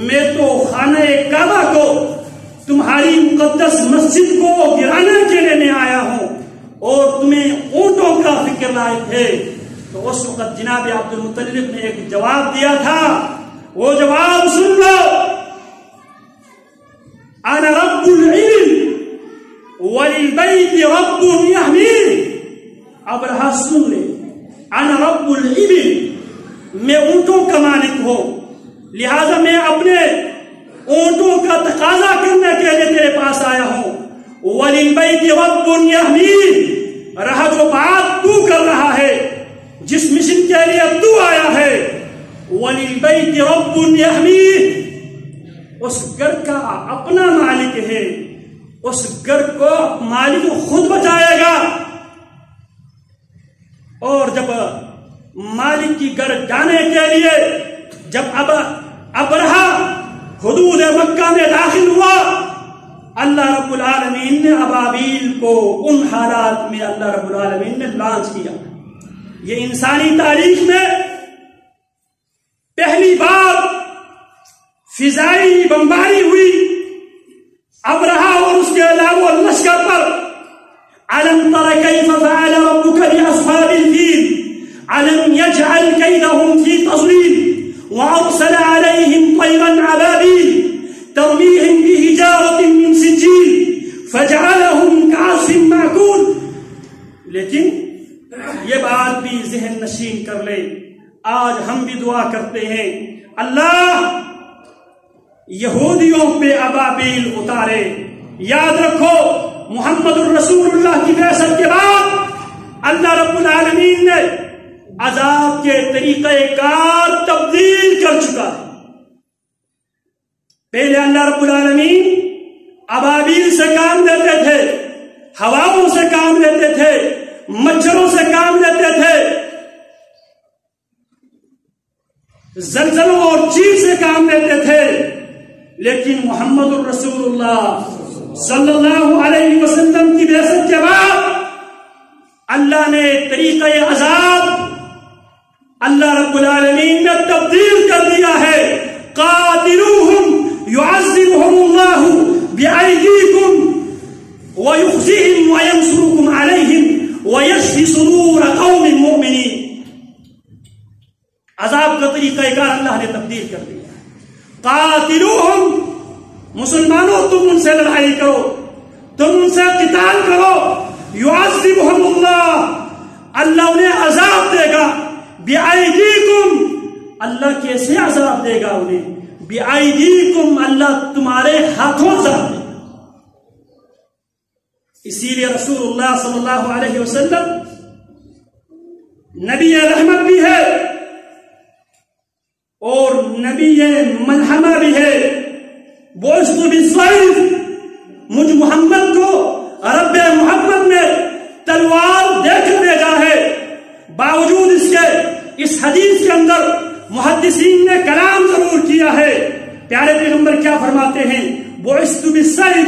میں تو خانہ کعبہ کو تمہاری مقدس مسجد کو گرانے کے لیے میں آیا ہوں اور تمہیں اونٹوں کا فکر لائق ہے. تو اس وقت جناب عبد المطلب نے ایک جواب دیا تھا، وہ جواب سن لو، انا رب العلم وللبیت رب یحمی. ابرہہ سن لے، انا رب العلم، میں اونٹوں کا مالک ہوں، لہذا میں اپنے اونٹوں کا تقاضا کرنے کے لیے تیرے پاس آیا ہوں. وللبیت رب یحمی، رہا جو بات تو کر رہا ہے، جس مشن کے لیے تو آیا ہے، وللبیت رب یحمی، اس گھر کا اپنا مالک ہے، اس گھر کو مالک خود بچائے گا. اور جب مالک کی گھر جانے کے لیے جب ابرہہ حدود مکہ میں داخل ہوا، اللہ رب العالمین نے ابابیل کو ان حالات میں اللہ رب العالمین نے لانچ کیا. یہ انسانی تاریخ میں پہلی بار فضائی بمباری ہوئی ابرہہ اور اس کے علاوہ لشکر پر. علم تر کیف فعل ربک باصحاب الفیل علم یجعل کیدہم فی تضلیل وارسل علیہم طیرا ابابیل ترمیہم بحجارۃ من سجیل فجعلہم کعصف مأکول. لیکن یہ بات بھی ذہن نشین کر لے، آج ہم بھی دعا کرتے ہیں اللہ یہودیوں پہ ابابیل اتارے. یاد رکھو محمد الرسول اللہ کی بعثت کے بعد اللہ رب العالمین نے عذاب کے طریقہ کار تبدیل کر چکا ہے. پہلے اللہ رب العالمین ابابیل سے کام لیتے تھے، ہواؤں سے کام لیتے تھے، مچھروں سے کام لیتے تھے، زلزلوں اور چیل سے کام لیتے تھے. لیکن محمد الرسول اللہ صلی اللہ علیہ وسلم کی بعثت کے بعد اللہ نے طریقہ عذاب اللہ رب العالمین نے تبدیل کر دیا ہے. قاتلوہم يعذبهم الله بأيديكم ويخزيهم وينصركم عليهم ويشفي صدور قوم مؤمنين. عذاب کا طریقہ کار اللہ نے تبدیل کر دیا. قاتلوہم، مسلمانوں تم ان سے لڑائی کرو، تم ان سے قتال کرو. يعذبهم اللہ، اللہ انہیں عذاب دے گا. بأيديكم، اللہ کیسے عذاب دے گا انہیں؟ بأيديكم، اللہ تمہارے ہاتھوں سے. اسی لیے رسول اللہ صلی اللہ علیہ وسلم نبی رحمت بھی ہے اور نبی ملحمہ بھی ہے. بعثت بالسیف، مجھ محمد کو رب محمد نے تلوار دے کر بھیجا ہے. باوجود اس کے اس حدیث کے اندر محدثین نے کلام ضرور کیا ہے. پیارے پیغمبر کیا فرماتے ہیں؟ بعثت بالسیف،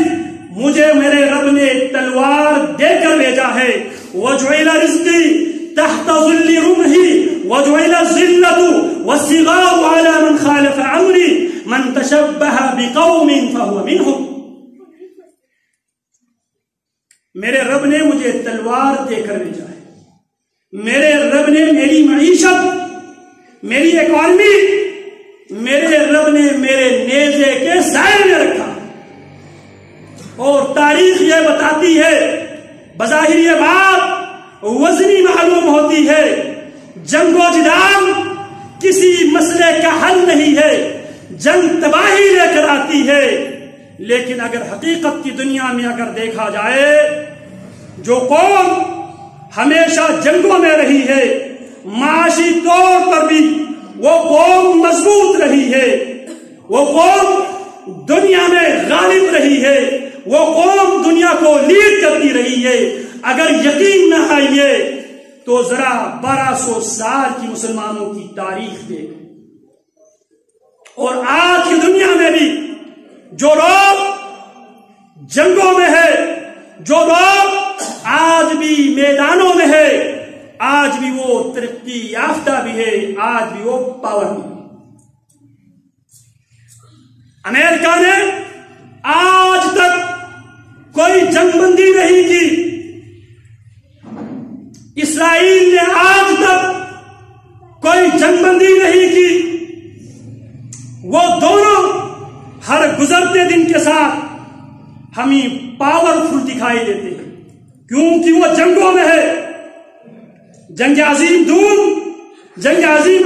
مجھے میرے رب نے تلوار دے کر بھیجا ہے. وجعل رزقی تحت ظل رمحی وجعل الذلة والصغار على من خالف امری من تشبہ بقوم فهو منهم. میرے رب نے مجھے تلوار دے کر بھیجا ہے. میرے رب نے میری معیشت، میری اکانومی، میرے رب نے میرے نیزے کے سائے میں رکھا. اور تاریخ یہ بتاتی ہے، بظاہر یہ بات وزنی معلوم ہوتی ہے، جنگ و جدال کسی مسئلے کا حل نہیں ہے، جنگ تباہی لے کر آتی ہے. لیکن اگر حقیقت کی دنیا میں اگر دیکھا جائے، جو قوم ہمیشہ جنگوں میں رہی ہے، معاشی طور پر بھی وہ قوم مضبوط رہی ہے، وہ قوم دنیا میں غالب رہی ہے، وہ قوم دنیا کو لیڈ کرتی رہی ہے. اگر یقین نہ آئیے تو ذرا 1200 سال کی مسلمانوں کی تاریخ دیکھ، اور آج کی دنیا میں بھی جو لوگ جنگوں میں ہے، جو لوگ آج بھی میدانوں میں ہے، آج بھی وہ ترقی یافتہ بھی ہے، آج بھی وہ پاور بھی ہے. امریکہ نے آج تک کوئی جنگ بندی نہیں کی، اسرائیل نے آج تک کوئی جنگ بندی نہیں کی، وہ دونوں ہر گزرتے دن کے ساتھ ہمیں پاورفل دکھائی دیتے ہیں، کیونکہ وہ جنگوں میں ہے۔ جنگ عظیم دوم، جنگ عظیم